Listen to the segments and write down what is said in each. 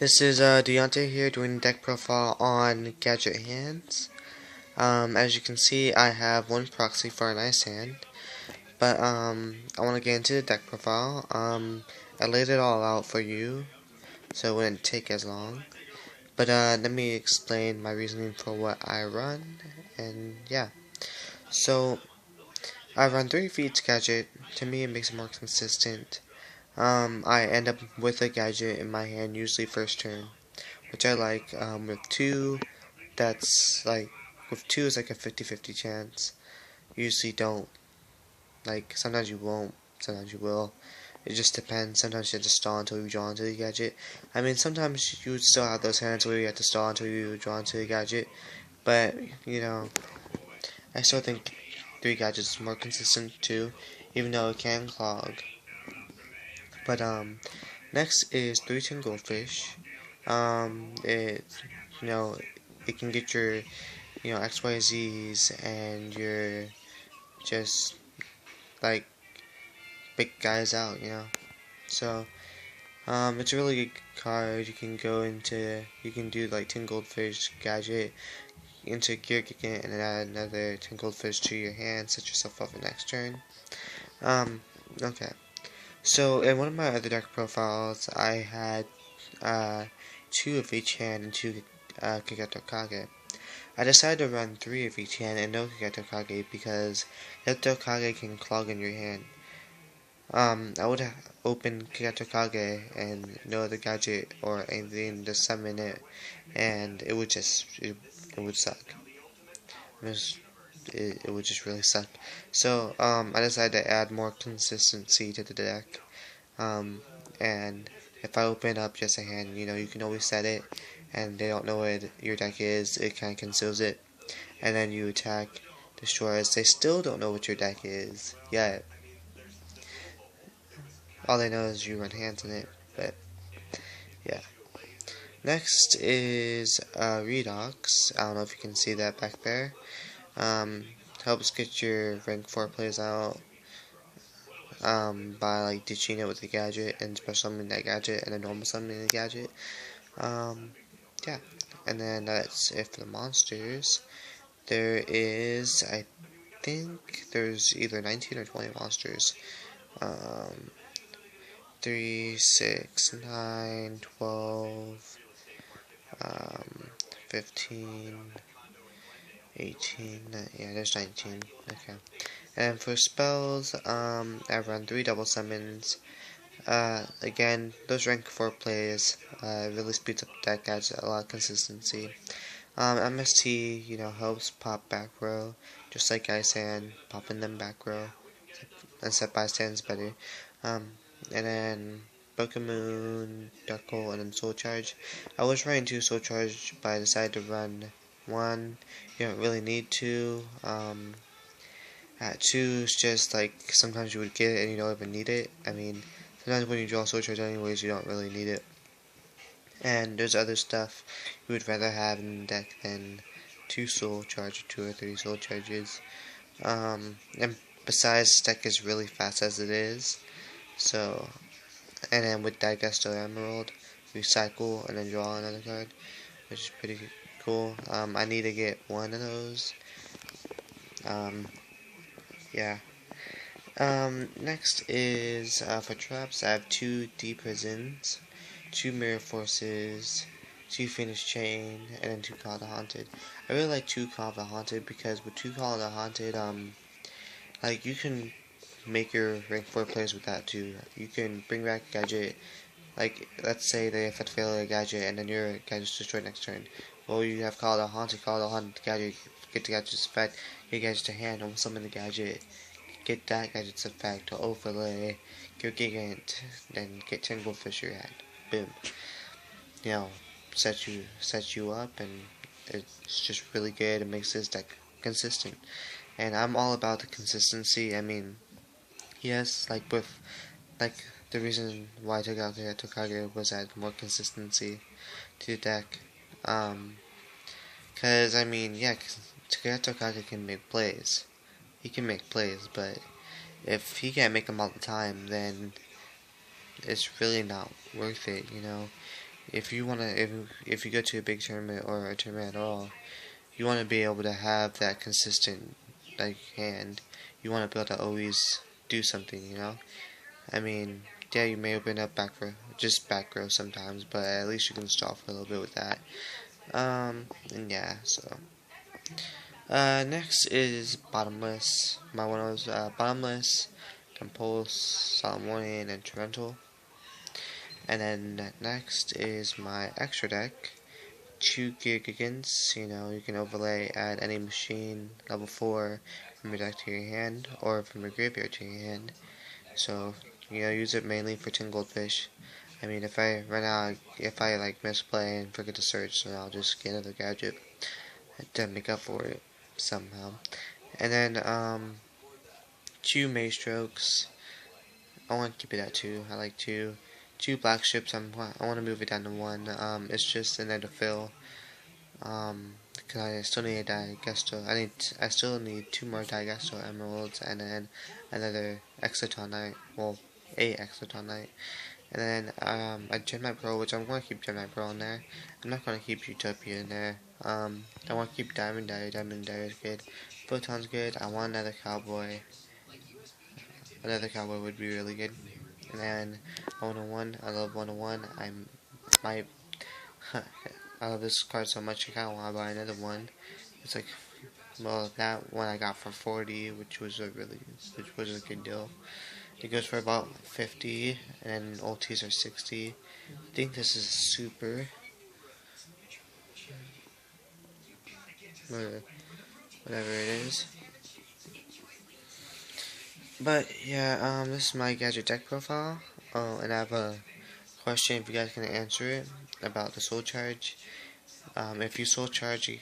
This is Deontay here doing deck profile on Gadget Hands. As you can see, I have one proxy for a nice hand, but I want to get into the deck profile. I laid it all out for you, so it wouldn't take as long. But let me explain my reasoning for what I run, and yeah. So I run 3 feeds gadget. To me, it makes it more consistent. I end up with a gadget in my hand usually first turn, which I like. With 2, that's like, with 2 is like a 50-50 chance. Usually don't, like, sometimes you won't, sometimes you will. It just depends. Sometimes you have to stall until you draw into the gadget. I mean, sometimes you would still have those hands where you have to stall until you draw into the gadget, but, you know, I still think 3 gadgets is more consistent too, even though it can clog. But, next is 3-10 goldfish. It, you know, it can get your, XYZs and your just like big guys out, So, it's a really good card. You can do like 10 goldfish gadget into gear gigant and then add another 10 goldfish to your hand, set yourself up for next turn. Okay. So, in one of my other deck profiles, I had, 2 of each hand and 2, Kageto Kage. I decided to run 3 of each hand and no Kageto Kage because Kageto Kage can clog in your hand. I would open Kageto Kage and no other gadget or anything to summon it, and it would just, it would suck. It would just really suck. So, I decided to add more consistency to the deck. And if I open up just a hand, you can always set it, and they don't know what your deck is, it kind of conceals it. And then you attack, destroys, they still don't know what your deck is yet. All they know is you run hands in it, but yeah. Next is Redox. I don't know if you can see that back there. Helps get your rank 4 plays out by like ditching it with the gadget and special summoning that gadget and a normal summoning the gadget. Yeah, and then that's it for the monsters. There is, I think there's either 19 or 20 monsters. 3, 6, 9, 12, 15, 18, yeah, there's 19, okay. And for spells, I run 3 double summons. Again, those rank 4 plays, really speeds up the deck, adds a lot of consistency. MST, helps pop back row, just like Ice Hand, popping them back row, and set bystanders better. And then Bokamoon, Dark Hole, and then Soul Charge. I was running 2 Soul Charge, but I decided to run 1. You don't really need to. At 2 is just like sometimes you would get it and you don't even need it. I mean, sometimes when you draw Soul Charge anyways, you don't really need it. And there's other stuff you would rather have in the deck than 2 Soul Charge, 2 or 3 Soul Charges. And besides, this deck is really fast as it is. So, and then with Digesto Emerald, recycle and then draw another card, which is pretty cool. I need to get one of those. Yeah. Next is, for traps, I have 2 Deep Prisons, 2 Mirror Forces, 2 Phoenix Chain, and then 2 Call the Haunted. I really like 2 Call the Haunted because with 2 Call the Haunted, like, you can make your rank 4 players with that too. You can bring back a gadget, like, let's say they have to fail a gadget and then your gadget's destroyed next turn. Well, you have Call the Haunted gadget, get the gadget's effect, get gadget to hand, almost summon the gadget, get that gadget's effect to overlay your gigant, then get 10 goldfish your hand. Boom. Set you up, and it's just really good. It makes this deck consistent. And I'm all about the consistency. I mean, yes, like the reason why I took out the Tokage was add more consistency to the deck. Cause I mean, yeah, Tokage can make plays. He can make plays, but if he can't make them all the time, then it's really not worth it, if you wanna, if you go to a big tournament or a tournament at all, you want to be able to have that consistent like hand. You want to be able to always do something, you know. I mean, yeah, you may open up back row, just back row sometimes, but at least you can stall for a little bit with that. And yeah, so. Next is bottomless. My one was bottomless, compulse, solemn warning, and torrential. And then next is my extra deck. Yugioh, you know, you can overlay add any machine level 4 from your deck to your hand, or from your graveyard to your hand. So, you know, use it mainly for 10 goldfish. I mean, if I run out, if I like misplay and forget to search, then I'll just get another gadget to make up for it somehow. And then, 2 Maze Strokes. I want to keep it at 2. I like 2. 2 Black Ships, I want to move it down to 1. It's just in there to fill. Because I still need a Digesto. I still need 2 more Digesto Emeralds, and then another Exotonite. Well, a Exotonite. And then, a Gemini Pearl, which I'm going to keep Gemini Pearl in there. I'm not going to keep Utopia in there. I want to keep Diamond Diary. Diamond Diary is good. Photon's good. I want another Cowboy. Another Cowboy would be really good. And then, 101. I love 101. My I love this card so much, I kind of want to buy another one. It's like, well, that one I got for 40, which was a good deal. It goes for about 50, and ultis are 60. I think this is super. Whatever it is. But yeah, this is my gadget deck profile. Oh, and I have a question if you guys can answer it about the soul charge. If you soul charge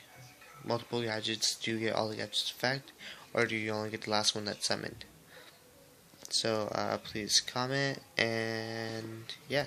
multiple gadgets, do you get all the gadgets effect, or do you only get the last one that's summoned? So please comment, and yeah.